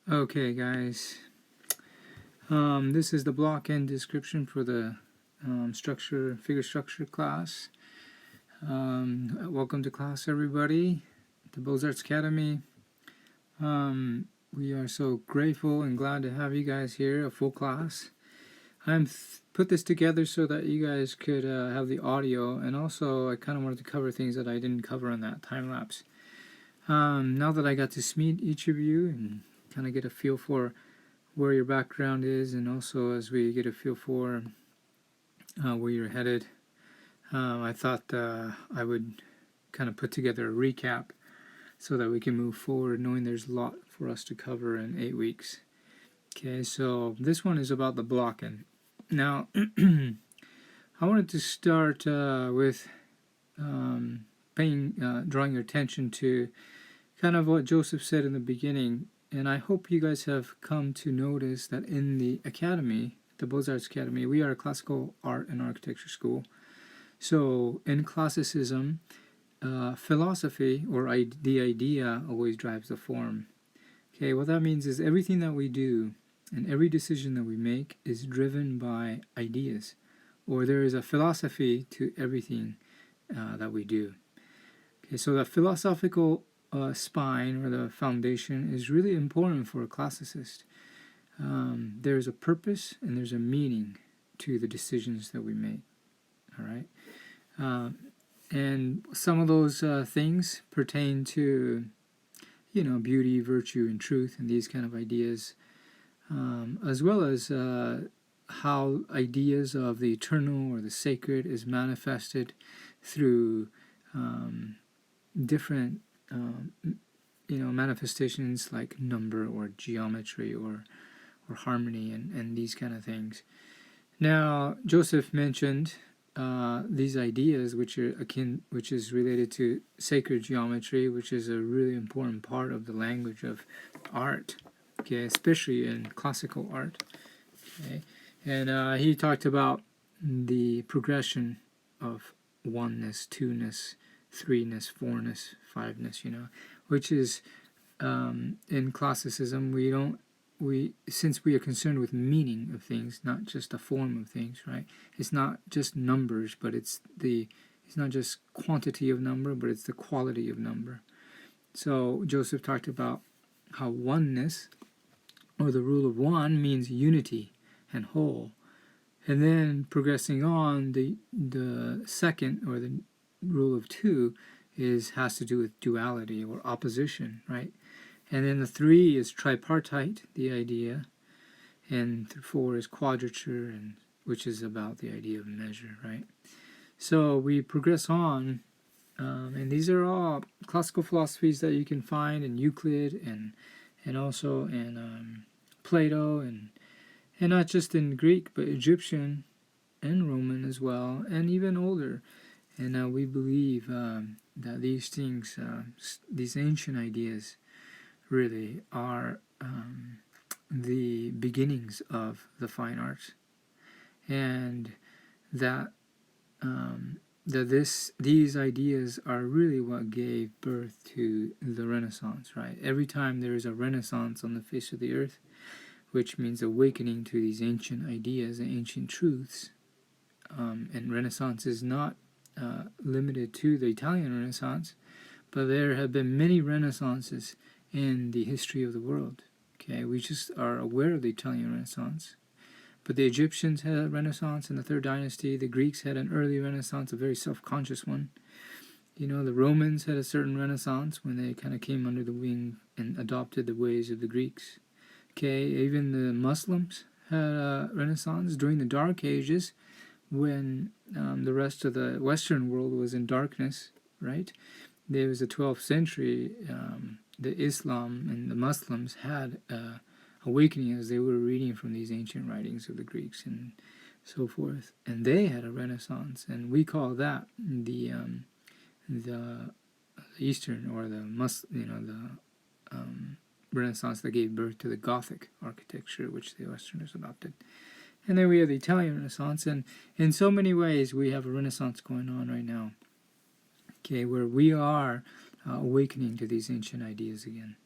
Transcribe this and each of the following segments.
Okay, guys. This is the block and description for the figure structure class. Welcome to class, everybody. The Beaux-Arts Academy. We are so grateful and glad to have you guys here, a full class. I'm put this together so that you guys could have the audio, and also I kind of wanted to cover things that I didn't cover on that time lapse. Now that I got to meet each of you and kind of get a feel for where your background is, and also as we get a feel for where you're headed, I thought I would kind of put together a recap so that we can move forward knowing there's a lot for us to cover in 8 weeks. Okay, so this one is about the blocking. Now, I wanted to start with drawing your attention to kind of what Joseph said in the beginning. And I hope you guys have come to notice that in the academy, the Beaux-Arts Academy, we are a classical art and architecture school. So in classicism, philosophy, or the idea, always drives the form. Okay, what that means is everything that we do and every decision that we make is driven by ideas, or there is a philosophy to everything that we do. Okay, so the philosophical spine, or the foundation, is really important for a classicist. There's a purpose and there's a meaning to the decisions that we make. All right, and some of those things pertain to, beauty, virtue, and truth, and these kind of ideas, as well as how ideas of the eternal or the sacred is manifested through different manifestations like number or geometry or harmony and these kind of things. Now, Joseph mentioned these ideas, which is related to sacred geometry, which is a really important part of the language of art, okay, especially in classical art. Okay, and he talked about the progression of oneness, two-ness, three-ness, four-ness, five-ness, which is in classicism since we are concerned with meaning of things, not just a form of things, right? It's not just numbers, but it's not just quantity of number, but it's the quality of number. So Joseph talked about how oneness, or the rule of one, means unity and whole. And then progressing on, the second, or the rule of two, has to do with duality or opposition, right? And then the 3 is tripartite, the idea, and 4 is quadrature, which is about the idea of measure, right? So we progress on, and these are all classical philosophies that you can find in Euclid and also in Plato, and not just in Greek, but Egyptian and Roman as well, and even older. And we believe that these things, these ancient ideas, really are the beginnings of the fine arts, and that these ideas are really what gave birth to the Renaissance, right? Every time there is a Renaissance on the face of the earth, which means awakening to these ancient ideas and ancient truths, and Renaissance is not limited to the Italian Renaissance, but there have been many Renaissances in the history of the world. Okay, we just are aware of the Italian Renaissance, but the Egyptians had a Renaissance in the 3rd dynasty. The Greeks had an early Renaissance, a very self-conscious one. The Romans had a certain Renaissance when they kind of came under the wing and adopted the ways of the Greeks. Okay, even the Muslims had a Renaissance during the Dark Ages, when the rest of the Western world was in darkness, right? There was the 12th century. The Islam and the Muslims had awakening as they were reading from these ancient writings of the Greeks and so forth, and they had a Renaissance, and we call that the Eastern, or the Renaissance that gave birth to the Gothic architecture, which the Westerners adopted. And then we have the Italian Renaissance, and in so many ways we have a Renaissance going on right now, okay, where we are awakening to these ancient ideas again.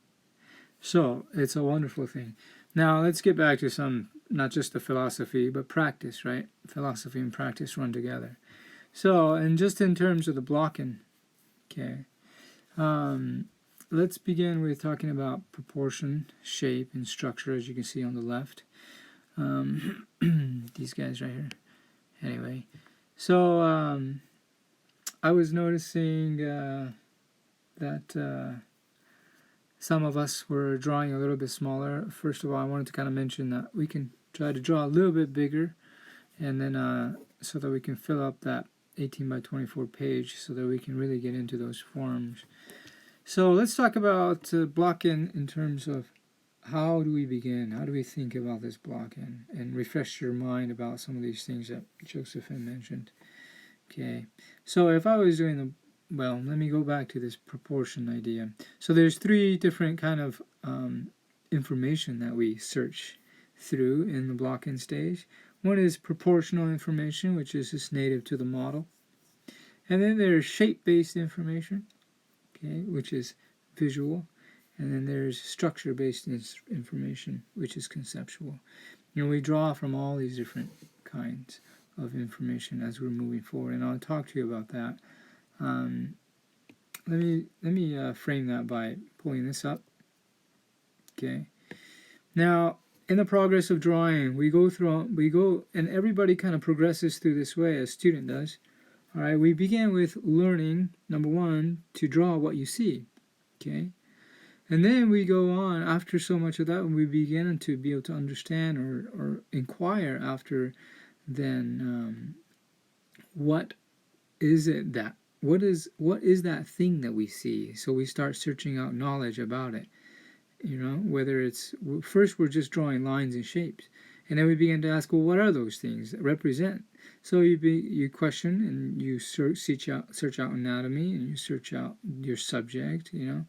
So it's a wonderful thing. Now let's get back to some, not just the philosophy, but practice, right? Philosophy and practice run together. So, and just in terms of the blocking, okay, um, let's begin with talking about proportion, shape, and structure, as you can see on the left. These guys right here. Anyway, so I was noticing that some of us were drawing a little bit smaller. First of all, I wanted to kind of mention that we can try to draw a little bit bigger, and then so that we can fill up that 18 by 24 page, so that we can really get into those forms. So let's talk about blocking in terms of how do we begin? How do we think about this blocking? And refresh your mind about some of these things that Josephine mentioned. Okay, so if I was doing the, well, let me go back to this proportion idea. So there's three different kind of information that we search through in the blocking stage. One is proportional information, which is just native to the model. And then there's shape-based information, okay, which is visual. And then there's structure-based information, which is conceptual. You know, we draw from all these different kinds of information as we're moving forward, and I'll talk to you about that. Let me frame that by pulling this up. Okay. Now, in the progress of drawing, we go, and everybody kind of progresses through this way. A student does. All right. We begin with learning, number one, to draw what you see. Okay. And then we go on after so much of that, and we begin to be able to understand or inquire after. Then, what is it that what is that thing that we see? So we start searching out knowledge about it. You know, whether it's first we're just drawing lines and shapes, and then we begin to ask, well, what are those things that represent? So you question and you search out anatomy, and you search out your subject. You know,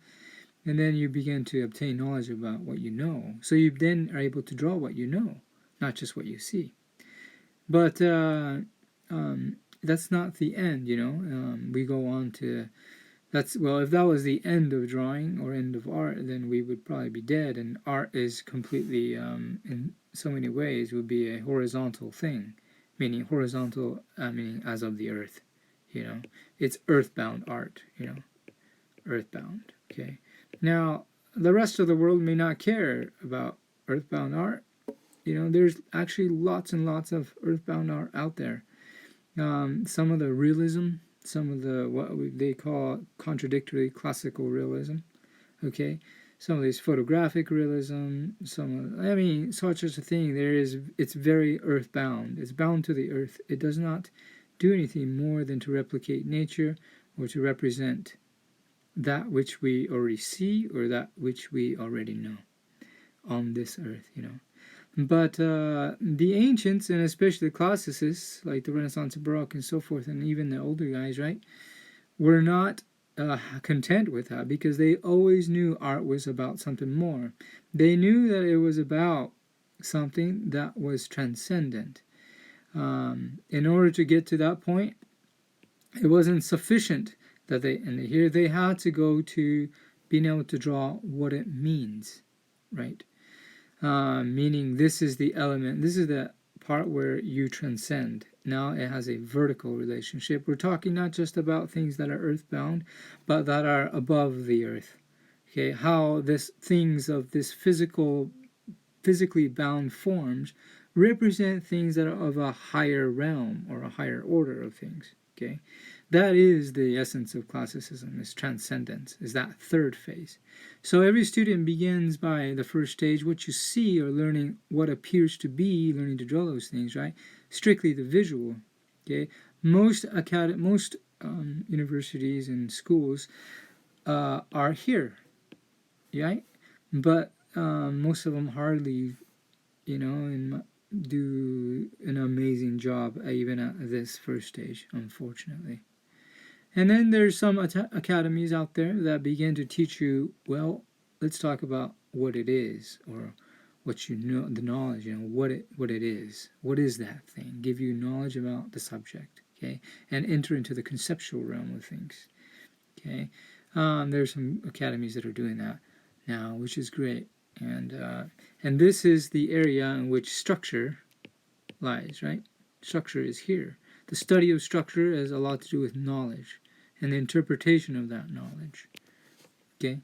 and then you begin to obtain knowledge about what you know. So you then are able to draw what you know, not just what you see. But that's not the end, you know. We go on to, that's, well, if that was the end of drawing or end of art, then we would probably be dead. And art is completely, in so many ways, would be a horizontal thing, meaning horizontal, meaning as of the earth, you know. It's earthbound art, you know, earthbound. Okay. Now, the rest of the world may not care about earthbound art. You know, there's actually lots and lots of earthbound art out there. Some of the realism, some of the what they call contradictory classical realism. Okay, some of these photographic realism. Some of, I mean, such as a thing. It's very earthbound. It's bound to the earth. It does not do anything more than to replicate nature or to represent that which we already see or that which we already know on this earth. You know. But the ancients, and especially the classicists, like the Renaissance and Baroque and so forth, and even the older guys, right, were not content with that, because they always knew art was about something more. They knew that it was about something that was transcendent. In order to get to that point, it wasn't sufficient that they had to go to being able to draw what it means, right? Meaning this is the element, this is the part where you transcend. Now it has a vertical relationship. We're talking not just about things that are earthbound, but that are above the earth. Okay, how this things of this physically bound forms represent things that are of a higher realm or a higher order of things. Okay, that is the essence of classicism, is transcendence, is that third phase. So every student begins by the first stage, what you see, or learning what appears to be, learning to draw those things, right? Strictly the visual. Okay, most universities and schools are here, right? But most of them hardly, you know, do an amazing job even at this first stage, unfortunately. And then there's some academies out there that begin to teach you, well, let's talk about what it is, or what you know, the knowledge, you know, what it is. What is that thing? Give you knowledge about the subject, okay? And enter into the conceptual realm of things, okay? There's some academies that are doing that. now, which is great. And this is the area in which structure lies, right? Structure is here. The study of structure has a lot to do with knowledge and the interpretation of that knowledge. Okay,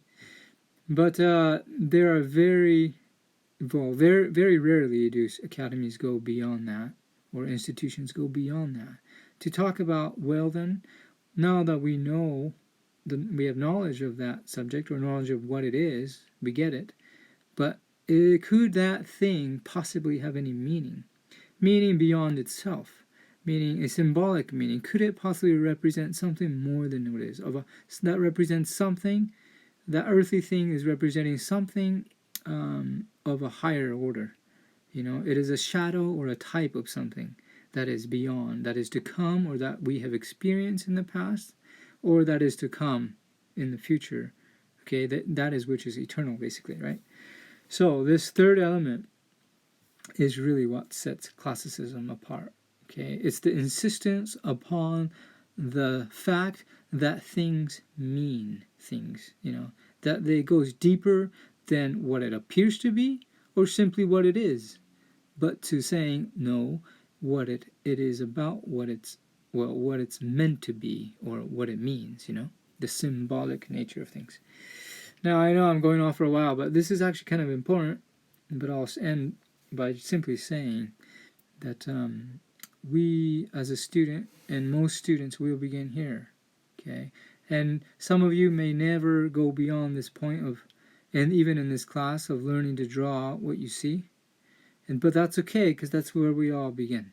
but there are very rarely do academies go beyond that, or institutions go beyond that, to talk about, well then, now that we know, we have knowledge of that subject, or knowledge of what it is, we get it, but could that thing possibly have any meaning? Meaning beyond itself, meaning a symbolic meaning. Could it possibly represent something more than what it is? That represents something, that earthly thing is representing something of a higher order. You know, it is a shadow or a type of something that is beyond, that is to come, or that we have experienced in the past, or that is to come in the future. Okay, that is which is eternal, basically, right? So this third element is really what sets classicism apart. Okay, it's the insistence upon the fact that things mean things, you know, that it goes deeper than what it appears to be, or simply what it is, but to saying no, what it is about, what it's meant to be, or what it means, you know, the symbolic nature of things. Now I know I'm going off for a while, but this is actually kind of important, but I'll end by simply saying that we as a student, and most students will begin here, okay, and some of you may never go beyond this point of, and even in this class, of learning to draw what you see, but that's okay, because that's where we all begin.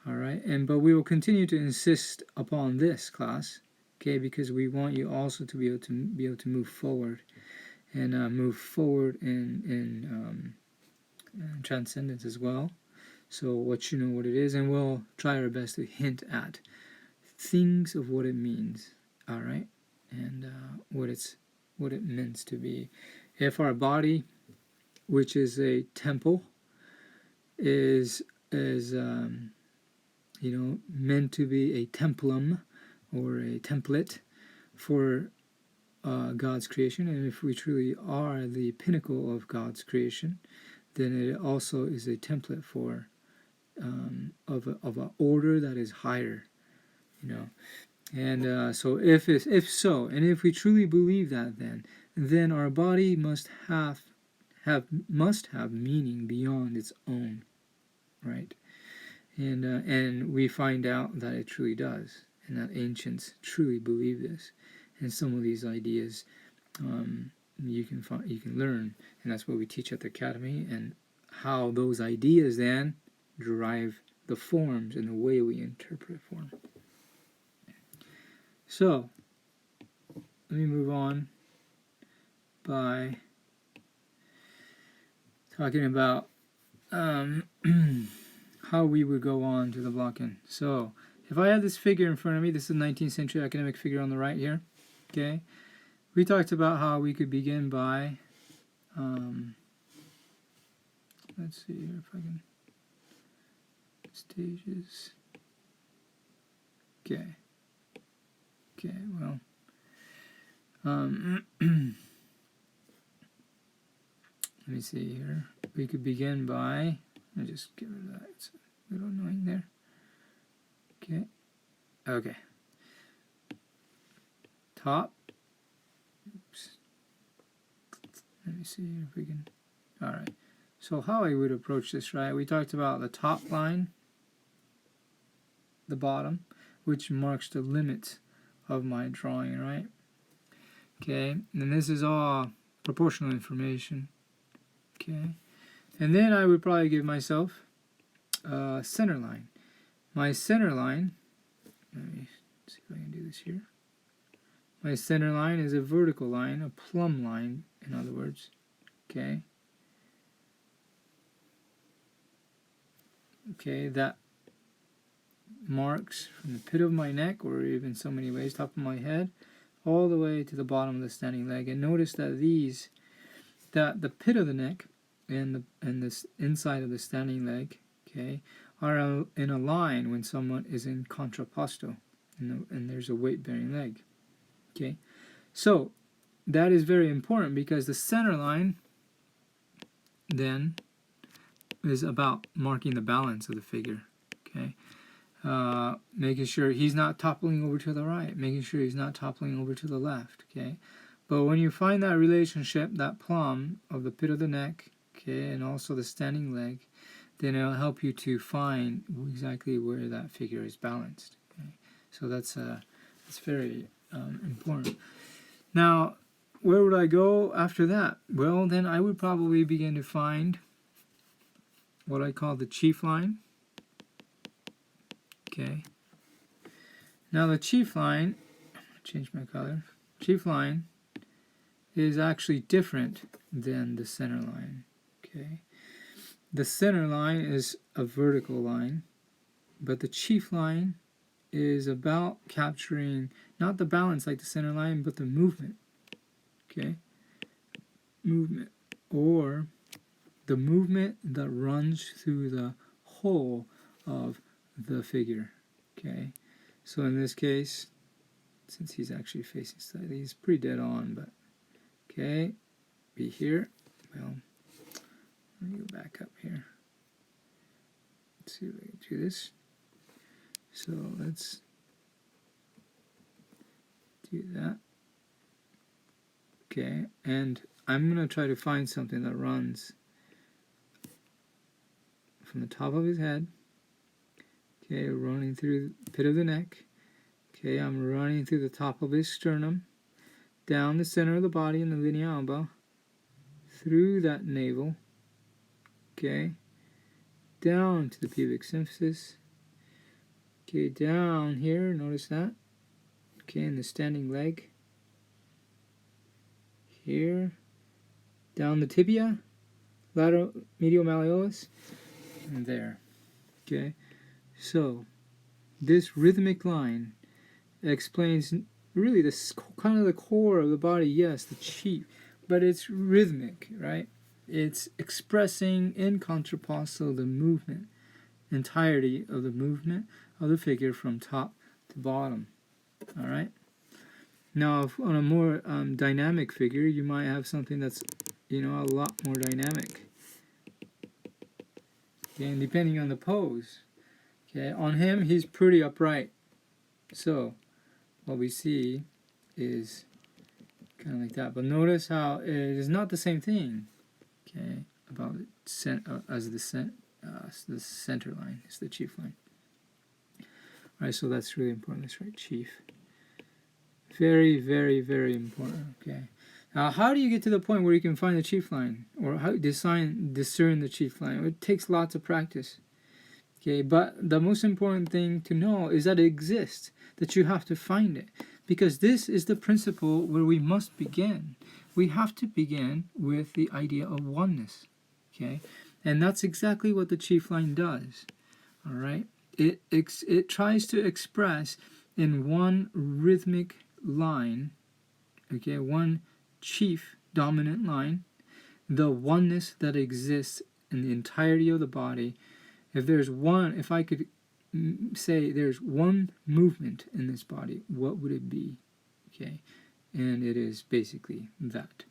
All right, but we will continue to insist upon this class, okay, because we want you also to be able to move forward, and move forward in transcendence as well. So what you know what it is, and we'll try our best to hint at things of what it means. All right, and what it means to be. If our body, which is a temple, is meant to be a templum, or a template for God's creation, and if we truly are the pinnacle of God's creation, then it also is a template for of an order that is higher, you know. And so if we truly believe that, then our body must have meaning beyond its own, right? And we find out that it truly does, and that ancients truly believe this. And some of these ideas you can learn, and that's what we teach at the academy, and how those ideas then derive the forms and the way we interpret form. So let me move on by talking about how we would go on to the block-in. So if I have this figure in front of me, this is a 19th century academic figure on the right here, okay? We talked about how we could begin by, let's see here if I can, stages, okay, well, let me see here, we could begin by, let me just get rid of that, it's a little annoying there, okay, top, oops, let me see if we can, alright, so how I would approach this, right, we talked about the top line, the bottom, which marks the limit of my drawing, right, okay, and this is all proportional information, okay, and then I would probably give myself a center line. My center line, let me see if I can do this here. My center line is a vertical line, a plumb line, in other words, okay. Okay, that marks from the pit of my neck, or even so many ways, top of my head, all the way to the bottom of the standing leg. And notice that the pit of the neck and this inside of the standing leg, okay, are in a line when someone is in contrapposto, and there's a weight-bearing leg, okay. So that is very important, because the center line then is about marking the balance of the figure. Okay, making sure he's not toppling over to the right, making sure he's not toppling over to the left. Okay, but when you find that relationship, that plumb of the pit of the neck, okay, and also the standing leg, then it'll help you to find exactly where that figure is balanced. Okay, so that's very important. Now, where would I go after that? Well, then I would probably begin to find what I call the chief line. Okay. Now the chief line, I'm going to change my color. Chief line is actually different than the center line. Okay. The center line is a vertical line, but the chief line is about capturing not the balance like the center line, but the movement. Okay. Movement, or the movement that runs through the whole of the figure. Okay, so in this case, since he's actually facing slightly, he's pretty dead on, but okay, be here. Well, let me go back up here. Let's see if I can do this. So let's do that. Okay, and I'm going to try to find something that runs from the top of his head, okay, running through the pit of the neck, okay, I'm running through the top of his sternum, down the center of the body in the linea alba, through that navel, okay, down to the pubic symphysis, okay, down here, notice that, okay, in the standing leg, here, down the tibia, lateral medial malleolus, and there. Okay, so this rhythmic line explains really the kind of the core of the body. Yes, the chief, but it's rhythmic, right? It's expressing in contrapuntal the movement, entirety of the movement of the figure from top to bottom. All right. Now, if on a more dynamic figure, you might have something that's, a lot more dynamic. Okay, and depending on the pose, okay, on him he's pretty upright. So what we see is kind of like that. But notice how it is not the same thing. Okay, about as the center line is the chief line. All right, so that's really important. That's right, chief. Very, very, very important. Okay. Now, how do you get to the point where you can find the chief line, or how discern the chief line? It takes lots of practice. Okay, but the most important thing to know is that it exists, that you have to find it, because this is the principle where we must begin. We have to begin with the idea of oneness. Okay, and that's exactly what the chief line does. All right, it tries to express in one rhythmic line, okay, one chief dominant line, the oneness that exists in the entirety of the body. If I could say there's one movement in this body, what would it be? Okay, and it is basically that.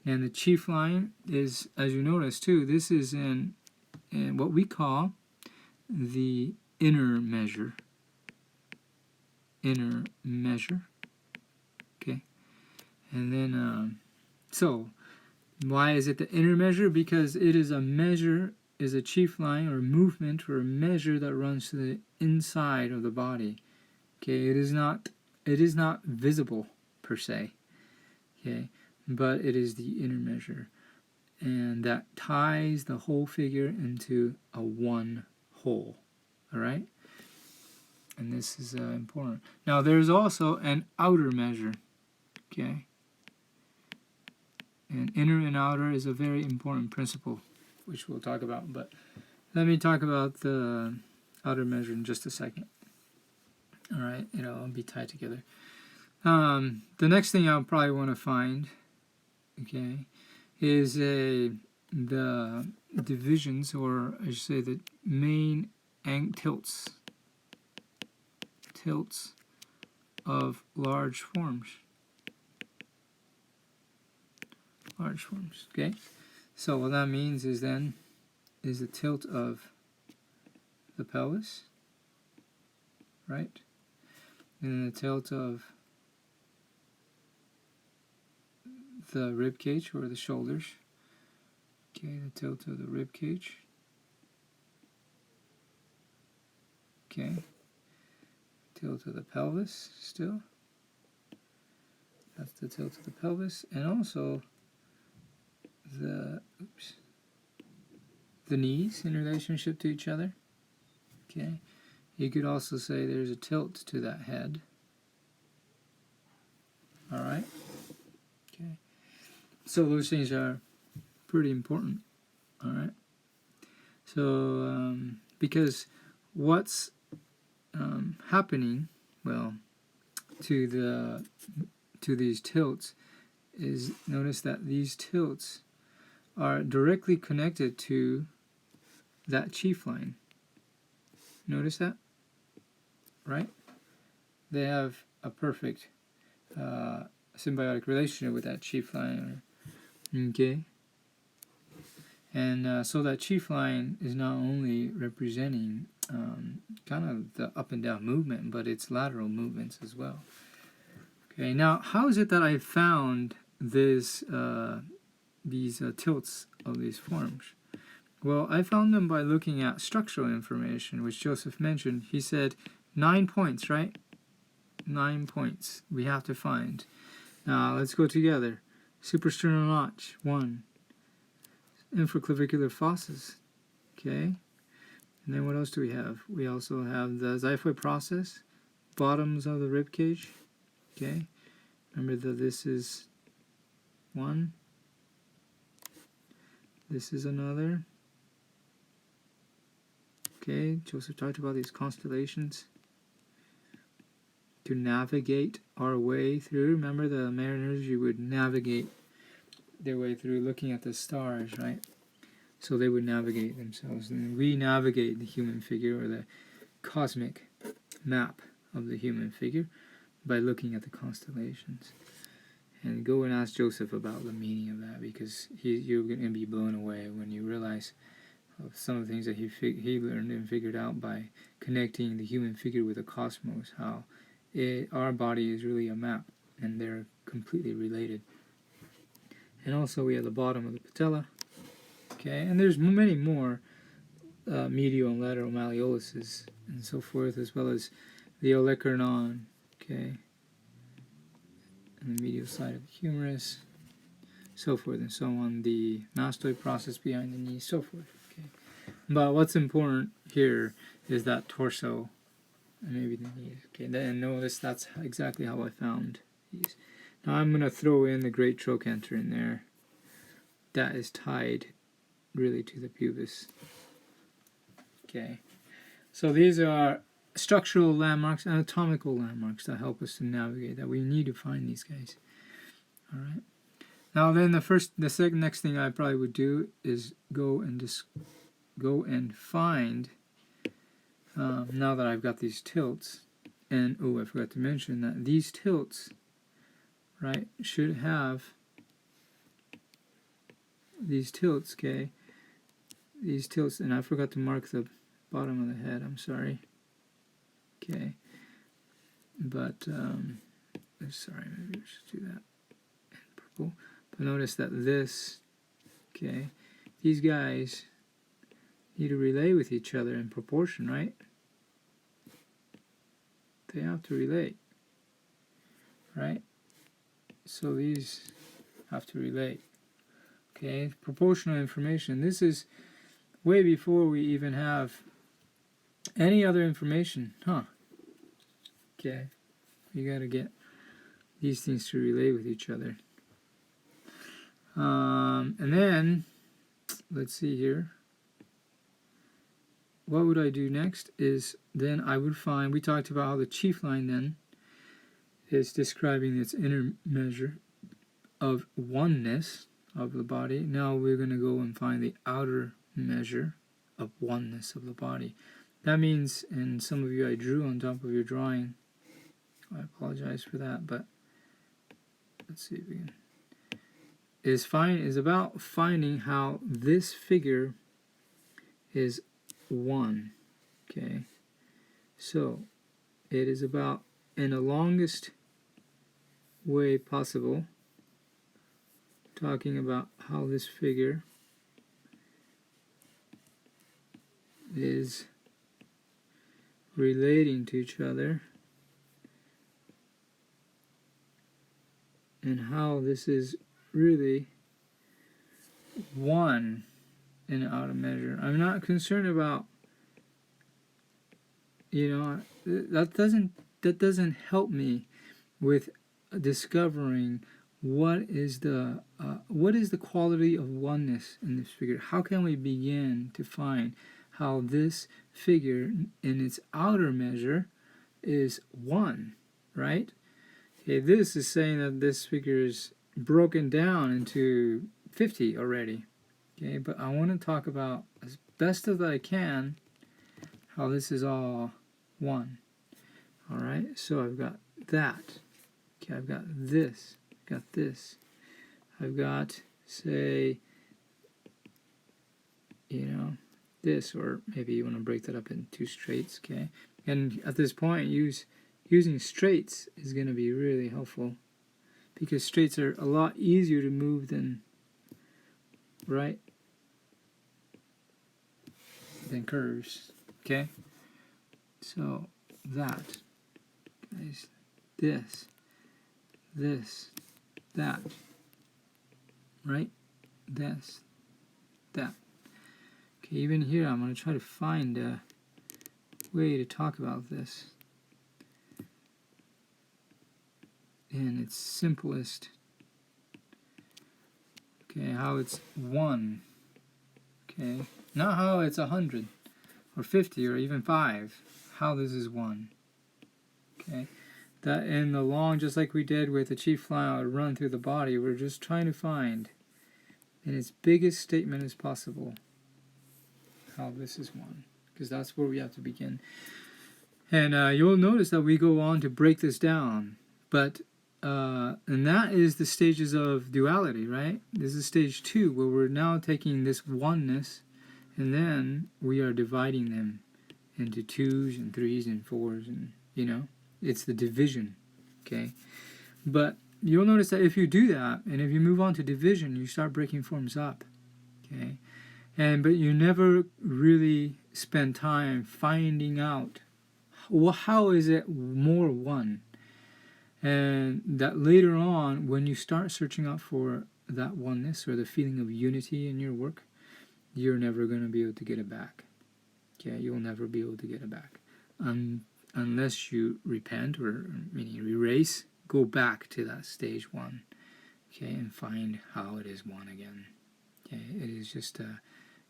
And the chief line is, as you notice too, this is in what we call the inner measure. Inner measure. Okay, and then so why is it the inner measure? Because it is a measure, is a chief line or movement or a measure that runs to the inside of the body. Okay, it is not visible per se. Okay, but it is the inner measure, and that ties the whole figure into a one whole. All right, and this is important. Now there's also an outer measure. Okay, and inner and outer is a very important principle, which we'll talk about, but let me talk about the outer measure in just a second. All right, it'll be tied together. The next thing I'll probably want to find, okay, is the divisions, or I should say the main tilts of large forms. large forms. Okay, so what that means is then is the tilt of the pelvis, right, and then the tilt of the rib cage or the shoulders. Okay, the tilt of the rib cage. Okay, tilt of the pelvis still. That's the tilt of the pelvis, and also the knees in relationship to each other. Okay, you could also say there's a tilt to that head. All right. Okay, so those things are pretty important. All right. So because what's happening, well, to these tilts is, notice that these tilts are directly connected to that chief line. Notice that, right? They have a perfect symbiotic relationship with that chief line. Okay, and so that chief line is not only representing kind of the up and down movement, but its lateral movements as well. Okay, now how is it that I found these tilts of these forms? Well, I found them by looking at structural information, which Joseph mentioned. He said 9 points, right? 9 points we have to find. Now let's go together. Suprasternal notch, 1. Infraclavicular fosses, okay. And then what else do we have? We also have the xiphoid process, bottoms of the rib cage, okay. Remember that this is 1. This is another. Okay, Joseph talked about these constellations to navigate our way through. Remember the mariners, you would navigate their way through looking at the stars, right? So they would navigate themselves. And we navigate the human figure, or the cosmic map of the human figure, by looking at the constellations. And go and ask Joseph about the meaning of that, because you're going to be blown away when you realize of some of the things that he learned and figured out by connecting the human figure with the cosmos, how our body is really a map, and they're completely related. And also we have the bottom of the patella, okay, and there's many more medial and lateral malleoluses and so forth, as well as the olecranon, okay, and the medial side of the humerus, so forth and so on, the mastoid process behind the knee, so forth. Okay, but what's important here is that torso and maybe the knees. Okay, then notice that's exactly how I found these. Now I'm going to throw in the great trochanter in there. That is tied really to the pubis. Okay, so these are structural landmarks, anatomical landmarks that help us to navigate, that we need to find these guys. All right. Now then, next thing I probably would do is go and find. Now that I've got these tilts, and oh, I forgot to mention that these tilts, right, should have these tilts, okay, these tilts, and I forgot to mark the bottom of the head, I'm sorry, okay, but, sorry, maybe I should do that in purple, but notice that this, okay, these guys need to relate with each other in proportion, right? They have to relate, right? So these have to relate. Okay, proportional information. This is way before we even have any other information, huh? Okay, you gotta get these things to relate with each other. And then, let's see here. What would I do next is then I would find, we talked about how the chief line then is describing its inner measure of oneness of the body. Now we're going to go and find the outer measure of oneness of the body. That means, and some of you I drew on top of your drawing, I apologize for that, but let's see if we can. is about finding how this figure is 1. Okay, so it is about, in the longest way possible, talking about how this figure is relating to each other and how this is really 1 in outer measure. I'm not concerned about, that doesn't help me with discovering what is the quality of oneness in this figure. How can we begin to find how this figure in its outer measure is 1, right? Okay, this is saying that this figure is broken down into 50 already. Okay, but I want to talk about, as best as I can, how this is all 1. Alright, so I've got that. Okay, I've got this. I've got this. I've got, say, this, or maybe you want to break that up in 2 straights, okay? And at this point, using straights is going to be really helpful, because straights are a lot easier to move than, right, than curves, okay? So that, guys, this, that, right, this, that. Okay, even here I'm going to try to find a way to talk about this in its simplest. Okay, how it's 1. Okay, not how it's 100 or 50 or even 5. How this is 1. Okay, that in the long, just like we did with the chief flower run through the body, we're just trying to find in its biggest statement as possible how this is 1, because that's where we have to begin. And you'll notice that we go on to break this down, but and that is the stages of duality, right? This is stage 2, where we're now taking this oneness and then we are dividing them into 2s and 3s and 4s, and it's the division. Okay, but you'll notice that if you do that, and if you move on to division, you start breaking forms up. Okay, but you never really spend time finding out, well, how is it more 1? And that later on, when you start searching out for that oneness or the feeling of unity in your work, you're never going to be able to get it back. Okay, you'll never be able to get it back unless you repent, or meaning erase, go back to that stage 1. Okay, and find how it is 1 again. Okay, it is just a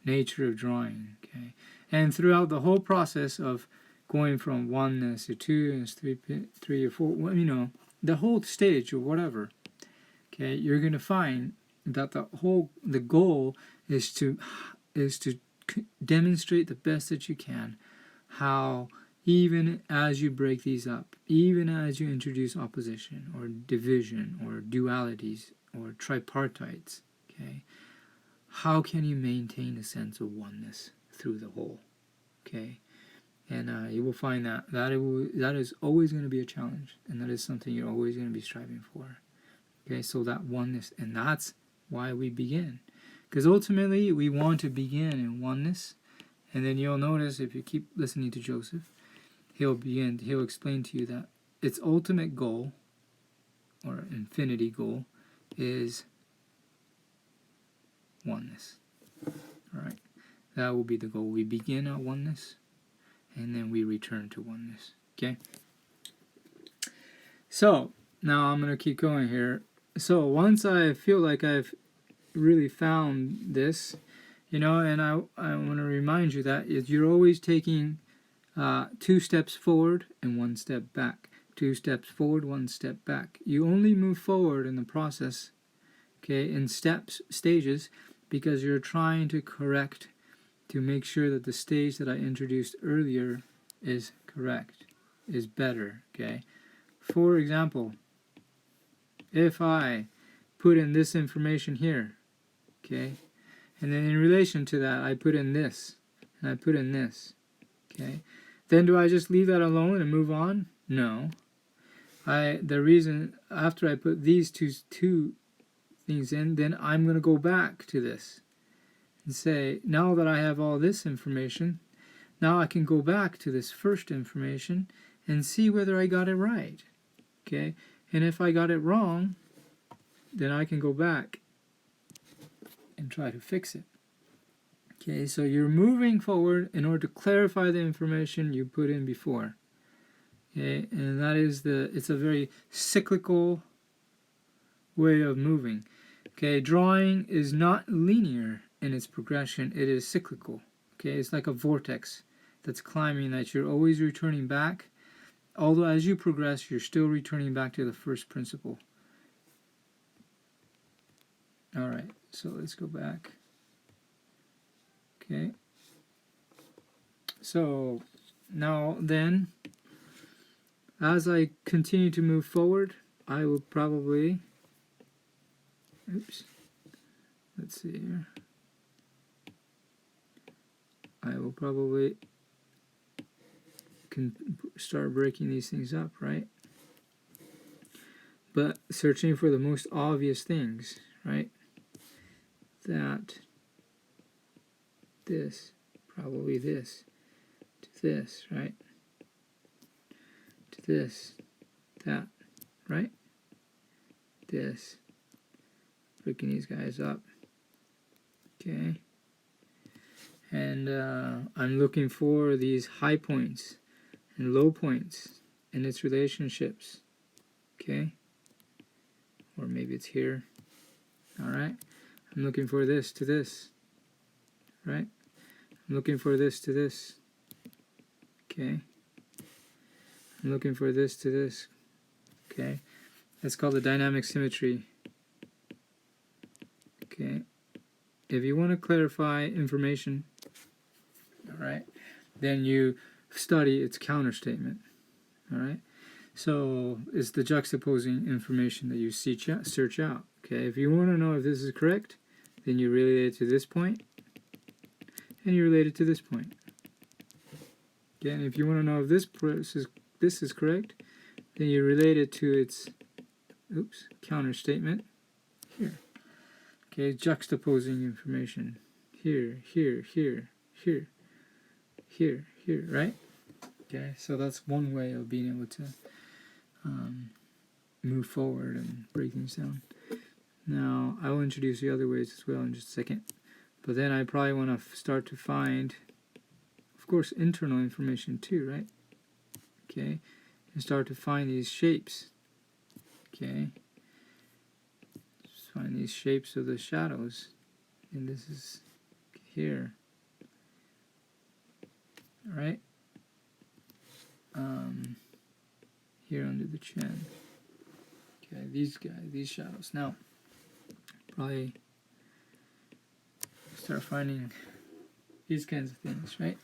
nature of drawing. Okay, and throughout the whole process of going from oneness to 2 and 3 or 4, the whole stage or whatever, okay, you're going to find that the goal is to demonstrate the best that you can how, even as you break these up, even as you introduce opposition or division or dualities or tripartites, okay, how can you maintain a sense of oneness through the whole? Okay, and you will find that is always going to be a challenge, and that is something you're always going to be striving for. Okay, so that oneness, and that's why we begin, because ultimately we want to begin in oneness. And then you'll notice, if you keep listening to Joseph, he'll explain to you that its ultimate goal, or infinity goal, is oneness. Alright, that will be the goal. We begin at oneness, and then we return to oneness. Okay? So, now I'm going to keep going here. So, once I feel like I've really found this, and I want to remind you that you're always taking 2 steps forward and 1 step back. 2 steps forward, 1 step back. You only move forward in the process, okay, in stages, because you're trying to correct, to make sure that the stage that I introduced earlier is correct, is better, okay? For example, if I put in this information here, okay? And then in relation to that, I put in this, and I put in this, okay? Then do I just leave that alone and move on? No. The reason, after I put these two things in, then I'm going to go back to this and say, now that I have all this information, now I can go back to this first information and see whether I got it right, okay? And if I got it wrong, then I can go back and try to fix it. Okay, so you're moving forward in order to clarify the information you put in before. Okay, and that is it's a very cyclical way of moving. Okay, drawing is not linear in its progression, it is cyclical. Okay, it's like a vortex that's climbing, that you're always returning back. Although as you progress, you're still returning back to the first principle. Alright, so let's go back. Okay. So now then, as I continue to move forward, I will probably, let's see here. I will probably start breaking these things up, right? But searching for the most obvious things, right? That, this, probably this, to this, right? To this, that, right? This, breaking these guys up, okay? And I'm looking for these high points and low points in its relationships, okay? Or maybe it's here, all right? I'm looking for this to this, right? I'm looking for this to this, okay? I'm looking for this to this, okay? That's called the dynamic symmetry, okay? If you want to clarify information, all right, then you study its counterstatement, all right? So it's the juxtaposing information that you search out, okay? If you want to know if this is correct, then you relate it to this point, and you relate it to this point. Okay, and if you want to know if this is correct, then you relate it to its counterstatement here. Okay, juxtaposing information here, here, here, here, here, here, right? Okay, so that's one way of being able to move forward and break things down. Now, I will introduce the other ways as well in just a second. But then I probably want to start to find, of course, internal information too, right? Okay, and start to find these shapes. Okay, just find these shapes of the shadows. And this is here. All right? Here under the chin. Okay, these guys, these shadows. Now, probably start finding these kinds of things, right?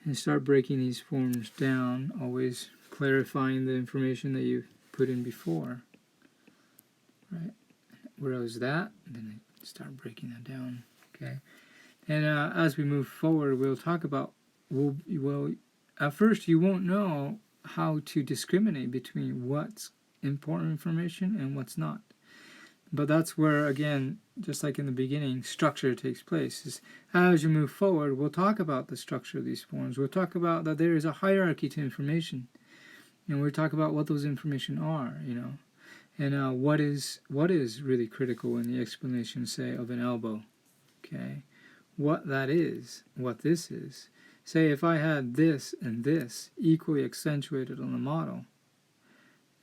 And start breaking these forms down, always clarifying the information that you put in before, right? Where was that? And then I start breaking that down, okay? And as we move forward, we'll talk about, at first you won't know how to discriminate between what's important information and what's not. But that's where, again, just like in the beginning, structure takes place. Is as you move forward, we'll talk about the structure of these forms. We'll talk about that there is a hierarchy to information. And we'll talk about what those information are, you know. And what is really critical in the explanation, say, of an elbow. Okay? What that is, what this is. Say if I had this and this equally accentuated on the model,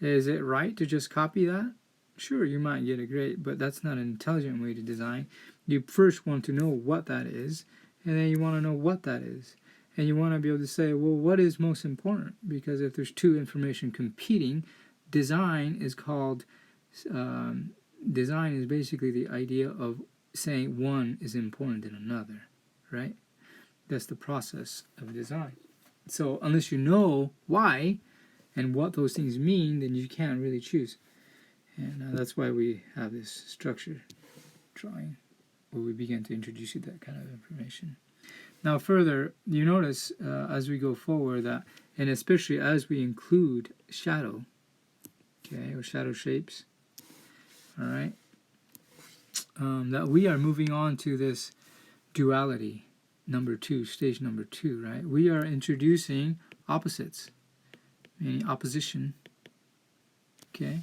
is it right to just copy that? Sure, you might get a grade, but that's not an intelligent way to design. You first want to know what that is, and then you want to know what that is. And you want to be able to say, well, what is most important? Because if there's two information competing, design is basically the idea of saying one is important than another, right? That's the process of design. So unless you know why and what those things mean, then you can't really choose. And that's why we have this structure drawing, where we begin to introduce you that kind of information. Now further, you notice as we go forward that, and especially as we include shadow, okay, or shadow shapes, all right, that we are moving on to this duality, number 2, stage number 2, right? We are introducing opposites, meaning opposition, okay,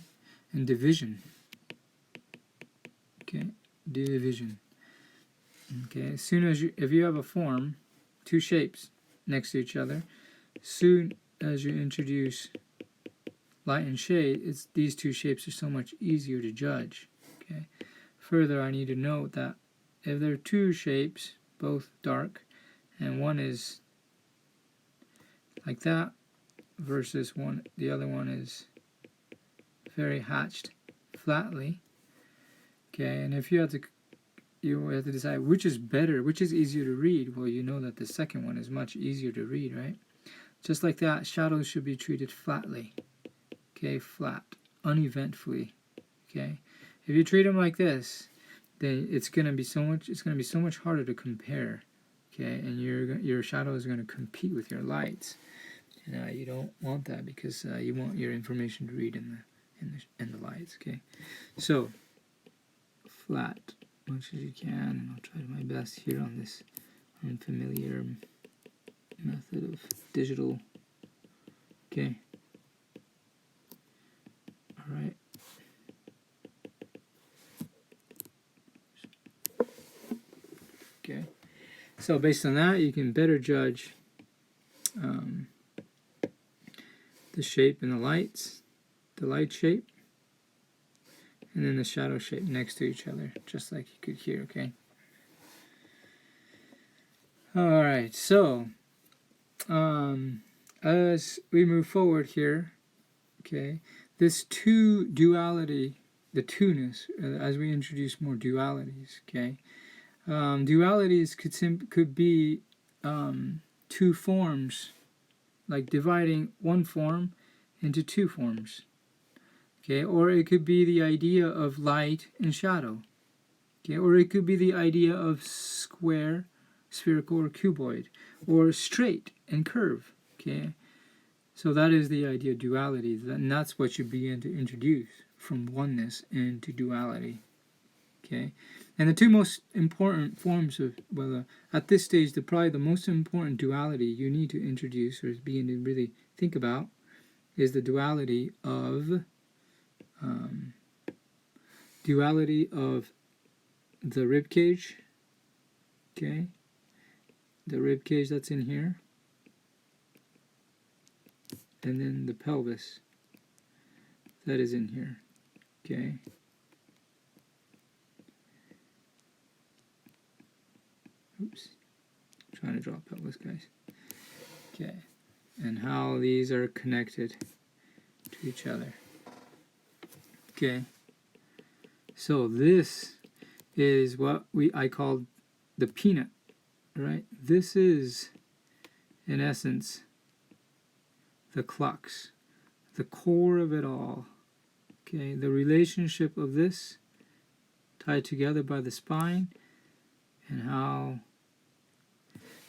and division, okay, division. Okay, as soon as if you have a form, 2 shapes next to each other, soon as you introduce light and shade, these 2 shapes are so much easier to judge. Okay. Further, I need to note that if there are 2 shapes, both dark, and one is like that, versus the other one is very hatched flatly. Okay, and if you have to decide which is better, which is easier to read. Well, you know that the second one is much easier to read, right? Just like that, shadows should be treated flatly. Okay, flat, uneventfully. Okay, if you treat them like this, then it's gonna be so much harder to compare. Okay, and your shadow is gonna compete with your lights. And you don't want that, because you want your information to read in the lights. Okay, so flat much as you can, and I'll try my best here on this unfamiliar method of digital. Okay. All right. Okay. So based on that, you can better judge the shape in the lights, the light shape, and then the shadow shape next to each other, just like you could hear, okay? Alright, so as we move forward here, okay, this duality, the two-ness, as we introduce more dualities, okay? Dualities could be 2 forms, like dividing one form into 2 forms. Okay, or it could be the idea of light and shadow. Okay, or it could be the idea of square, spherical, or cuboid, or straight and curve. Okay, so that is the idea of duality, and that's what you begin to introduce from oneness into duality. Okay, and the 2 most important forms of, well, at this stage, probably the most important duality you need to introduce or begin to really think about is the duality of the rib cage, okay, the rib cage that's in here, and then the pelvis that is in here, okay. Oops, I'm trying to draw pelvis, guys. Okay, and how these are connected to each other. Okay, so this is what I call the peanut, right? This is, in essence, the crux, the core of it all. Okay, the relationship of this tied together by the spine, and how,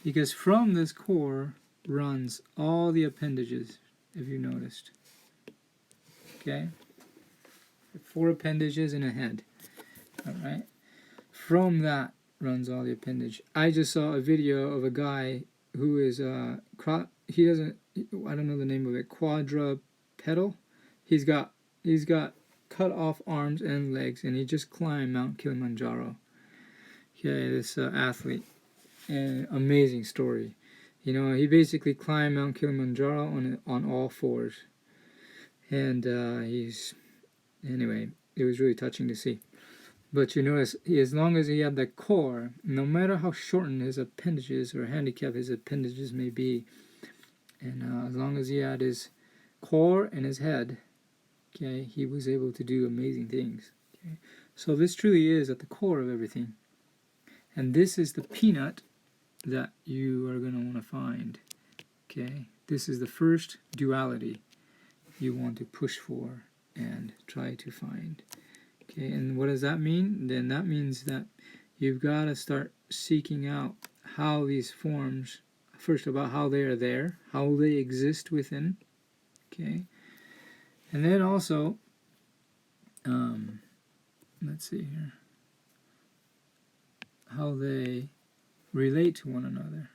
because from this core runs all the appendages, if you noticed. Okay, 4 appendages in a head. All right, from that runs all the appendage. I just saw a video of a guy who is I don't know the name of it, quadrupedal. He's got cut off arms and legs, and he just climbed Mount Kilimanjaro. Okay, this athlete, and amazing story. You know, he basically climbed Mount Kilimanjaro on all 4s, and anyway, it was really touching to see. But you notice, as long as he had the core, no matter how shortened his appendages or handicapped his appendages may be, and as long as he had his core and his head, okay, he was able to do amazing things. Okay, so this truly is at the core of everything, and this is the peanut that you are going to want to find. Okay, this is the first duality you want to push for and try to find. Okay, and what does that mean? Then that means that you've got to start seeking out how these forms, first about how they are there, how they exist within, okay, and then also, let's see here, how they relate to one another,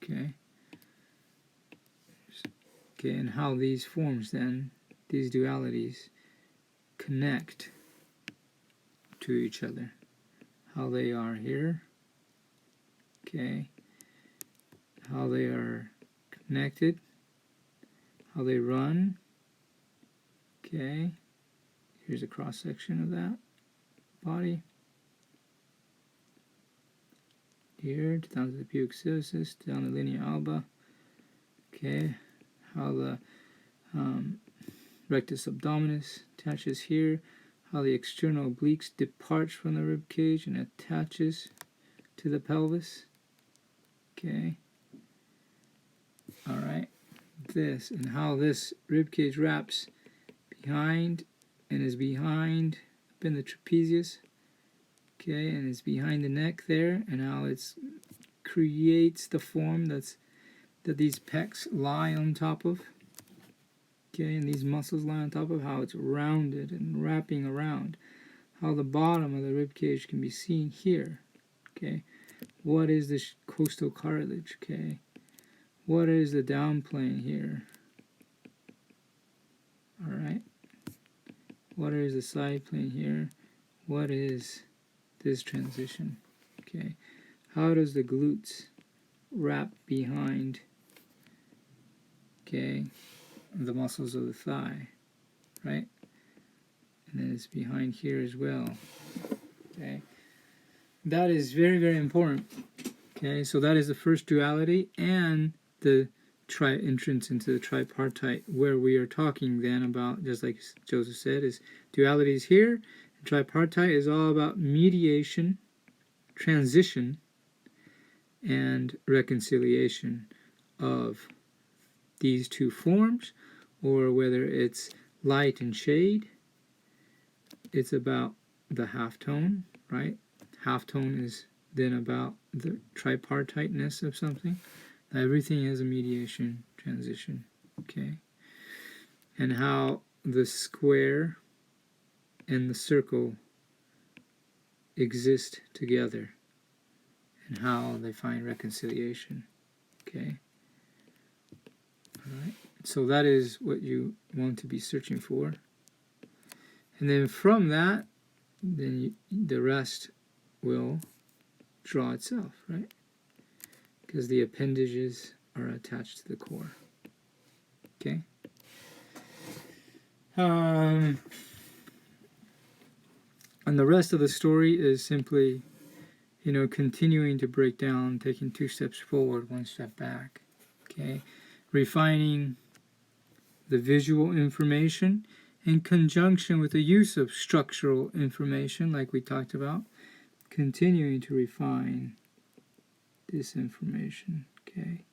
okay, okay, and how these forms then, these dualities, connect to each other, how they are here, okay, how they are connected, how they run, okay, here's a cross section of that body, here down to the pubic symphysis, down the linea alba, okay, how the rectus abdominis attaches here, how the external obliques departs from the rib cage and attaches to the pelvis, okay, alright, this, and how this rib cage wraps behind and is behind up in the trapezius, okay, and it's behind the neck there, and how it creates the form that these pecs lie on top of, okay, and these muscles lie on top of, how it's rounded and wrapping around, how the bottom of the rib cage can be seen here, okay, what is the costal cartilage, okay, what is the down plane here, alright, what is the side plane here, what is this transition, okay, how does the glutes wrap behind, okay, the muscles of the thigh, right, and then it's behind here as well, okay, that is very, very important, okay, so that is the first duality and the entrance into the tripartite, where we are talking then about, just like Joseph said, is duality is here, and tripartite is all about mediation, transition, and reconciliation of these two forms, or whether it's light and shade, it's about the halftone, right? Halftone is then about the tripartiteness of something. Everything has a mediation, transition, okay? And how the square and the circle exist together, and how they find reconciliation, okay? Alright, so that is what you want to be searching for. And then from that, then the rest will draw itself, right? Because the appendages are attached to the core, okay? And the rest of the story is simply, you know, continuing to break down, taking 2 steps forward, 1 step back, okay? Refining the visual information in conjunction with the use of structural information, like we talked about, continuing to refine this information, okay?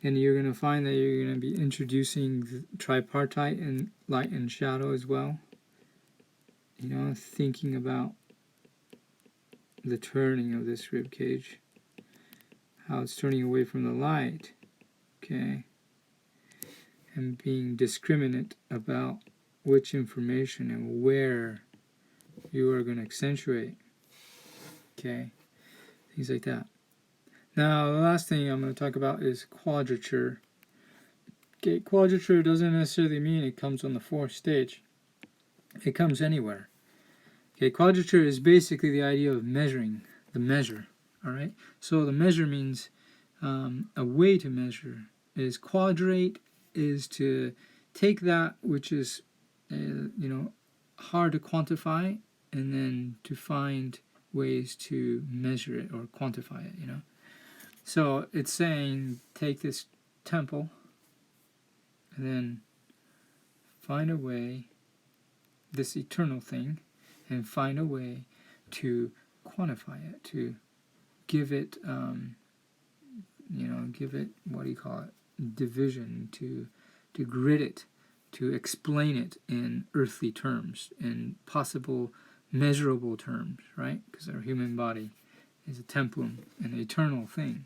And you're going to find that you're going to be introducing the tripartite and light and shadow as well. You know, thinking about the turning of this rib cage, how it's turning away from the light, okay? And being discriminate about which information and where you are going to accentuate, okay? Things like that. Now, the last thing I'm going to talk about is quadrature. Okay, quadrature doesn't necessarily mean it comes on the 4th stage. It comes anywhere. Okay, quadrature is basically the idea of measuring, the measure, all right? So the measure means a way to measure is quadrate, is to take that which is, you know, hard to quantify, and then to find ways to measure it or quantify it, you know? So it's saying, take this temple and then find a way, this eternal thing, and find a way to quantify it, to give it, you know, give it, what do you call it, division, to grid it, to explain it in earthly terms, in possible measurable terms, right? Because our human body is a templum, an eternal thing.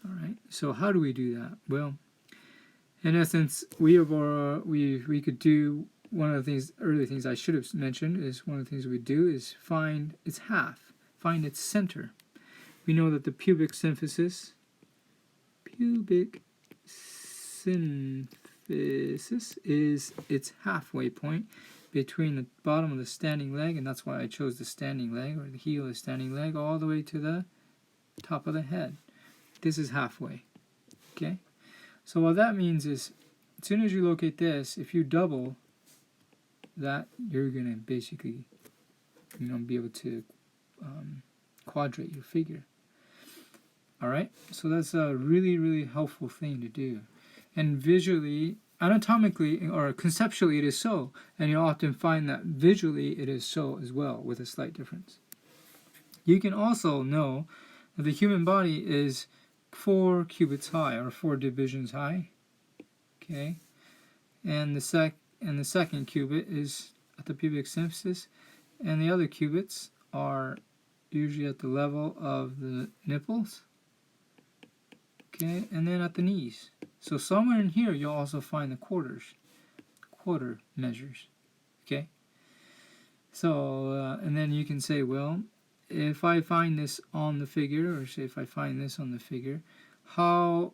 All right. So how do we do that? Well, in essence, we could do one of the things, early things I should have mentioned is one of the things we do is find its half, find its center. We know that the pubic symphysis is its halfway point between the bottom of the standing leg, and that's why I chose the standing leg, or the heel of the standing leg, all the way to the top of the head. This is halfway. Okay? So what that means is, as soon as you locate this, if you double that, you're going to basically, be able to quadrate your figure. All right? So that's a really, really helpful thing to do. And visually, anatomically, or conceptually, it is so. And you'll often find that visually it is so as well, with a slight difference. You can also know that the human body is 4 cubits high, or 4 divisions high. Okay? And the second cubit is at the pubic symphysis, and the other cubits are usually at the level of the nipples. Okay, and then at the knees. So somewhere in here you'll also find the quarter measures. Okay, so and then you can say, well, if I find this on the figure, or say if I find this on the figure, how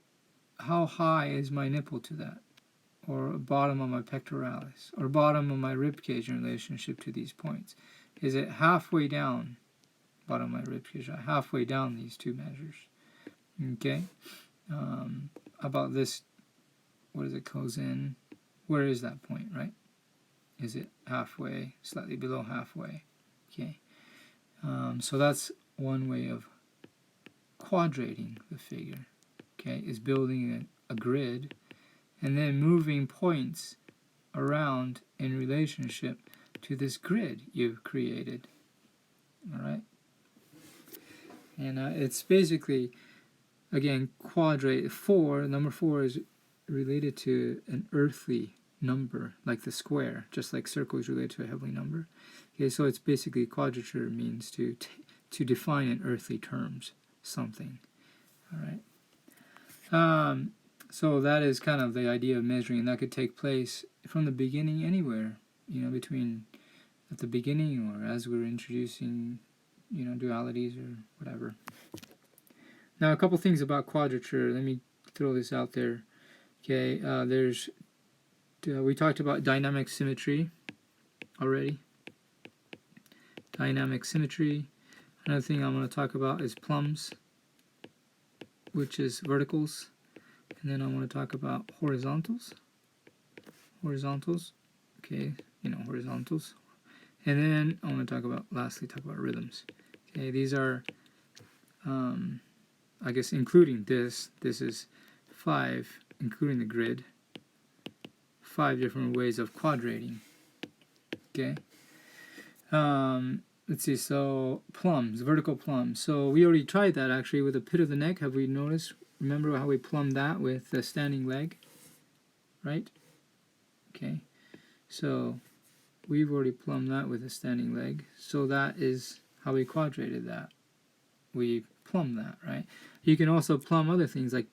high is my nipple to that, or bottom of my pectoralis, or bottom of my rib cage in relationship to these points? Is it halfway down, bottom of my rib cage, halfway down these two measures? Okay. About this, what does it close in? Where is that point, right? Is it halfway, slightly below halfway? Okay. So that's one way of quadrating the figure. Okay, is building a grid and then moving points around in relationship to this grid you've created. All right. And it's basically, again, quadrate 4. Number 4 is related to an earthly number, like the square, just like circle is related to a heavenly number. Okay, so it's basically, quadrature means to define in earthly terms something. All right. So that is kind of the idea of measuring, and that could take place from the beginning anywhere, between at the beginning or as we're introducing, dualities or whatever. Now, a couple things about quadrature. Let me throw this out there. Okay, we talked about dynamic symmetry already. Dynamic symmetry. Another thing I'm going to talk about is plums, which is verticals. And then I want to talk about horizontals. Horizontals. Okay, horizontals. And then I want to lastly talk about rhythms. Okay, these are, I guess, including this is 5, including the grid, 5 different ways of quadrating. Okay. Let's see, so plums, vertical plums. So we already tried that actually with the pit of the neck. Have we noticed? Remember how we plumbed that with the standing leg? Right? Okay. So we've already plumbed that with a standing leg. So that is how we quadrated that. We plumb that, right? You can also plumb other things like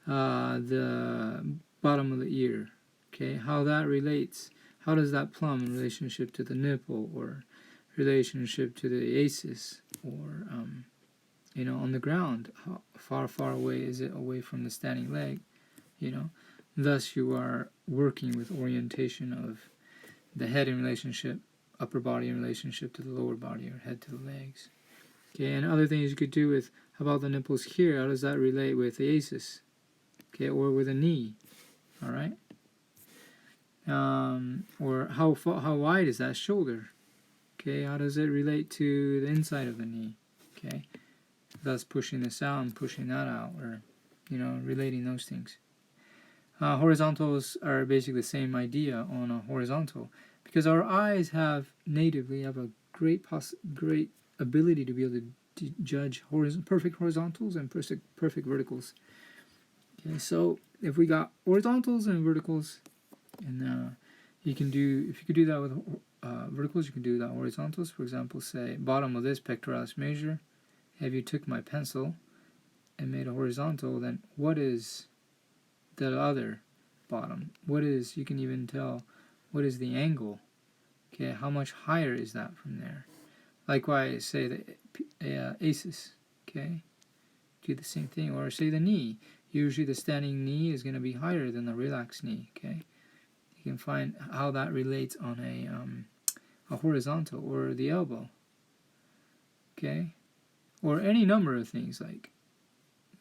the bottom of the ear. Okay, how that relates. How does that plumb in relationship to the nipple, or relationship to the aces, or on the ground? How far away is it away from the standing leg? Thus you are working with orientation of the head in relationship, upper body in relationship to the lower body, or head to the legs. Okay, and other things you could do with, how about the nipples here? How does that relate with the aces? Okay, or with a knee? All right. Or how wide is that shoulder? Okay, how does it relate to the inside of the knee? Okay, thus pushing this out and pushing that out, or relating those things. Horizontals are basically the same idea on a horizontal, because our eyes natively have a great ability to be able to judge perfect horizontals and perfect verticals. Okay, so if we got horizontals and verticals, And you can do, if you could do that with verticals, you can do that horizontals. For example, say bottom of this pectoralis major. If you took my pencil and made a horizontal, then what is the other bottom? What is, you can even tell, what is the angle? Okay, how much higher is that from there? Likewise, say the aces. Okay, do the same thing. Or say the knee. Usually the standing knee is going to be higher than the relaxed knee. Okay, you can find how that relates on a horizontal, or the elbow. Okay, or any number of things like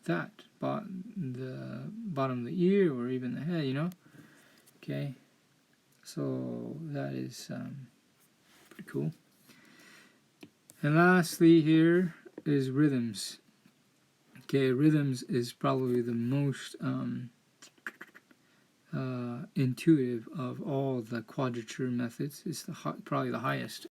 that, the bottom of the ear, or even the head, you know. Okay, so that is pretty cool. And lastly here is rhythms. Okay, rhythms is probably the most intuitive of all the quadrature methods. It's probably the highest